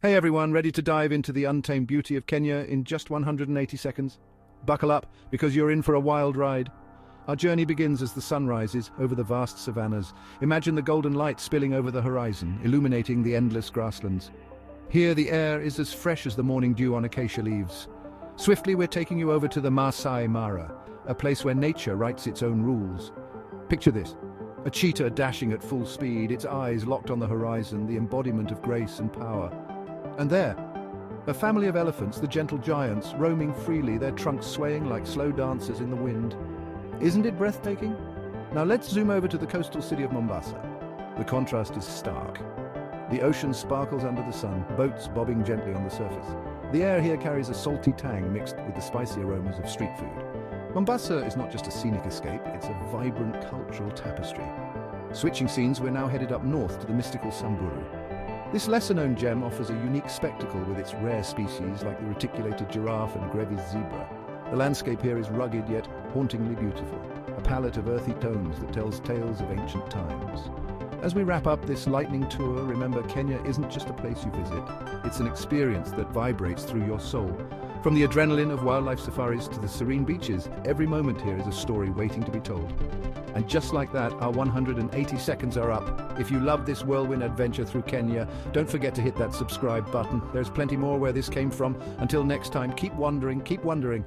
Hey everyone, ready to dive into the untamed beauty of Kenya in just 180 seconds? Buckle up, because you're in for a wild ride. Our journey begins as the sun rises over the vast savannas. Imagine the golden light spilling over the horizon, illuminating the endless grasslands. Here the air is as fresh as the morning dew on acacia leaves. Swiftly we're taking you over to the Maasai Mara, a place where nature writes its own rules. Picture this, a cheetah dashing at full speed, its eyes locked on the horizon, the embodiment of grace and power. And there, a family of elephants, the gentle giants, roaming freely, their trunks swaying like slow dancers in the wind. Isn't it breathtaking? Now let's zoom over to the coastal city of Mombasa. The contrast is stark. The ocean sparkles under the sun, boats bobbing gently on the surface. The air here carries a salty tang mixed with the spicy aromas of street food. Mombasa is not just a scenic escape, it's a vibrant cultural tapestry. Switching scenes, we're now headed up north to the mystical Samburu. This lesser-known gem offers a unique spectacle with its rare species like the reticulated giraffe and Grevy's zebra. The landscape here is rugged yet hauntingly beautiful, a palette of earthy tones that tells tales of ancient times. As we wrap up this lightning tour, remember Kenya isn't just a place you visit, it's an experience that vibrates through your soul. From the adrenaline of wildlife safaris to the serene beaches, every moment here is a story waiting to be told. And just like that, our 180 seconds are up. If you love this whirlwind adventure through Kenya, don't forget to hit that subscribe button. There's plenty more where this came from. Until next time, keep wondering, keep wondering.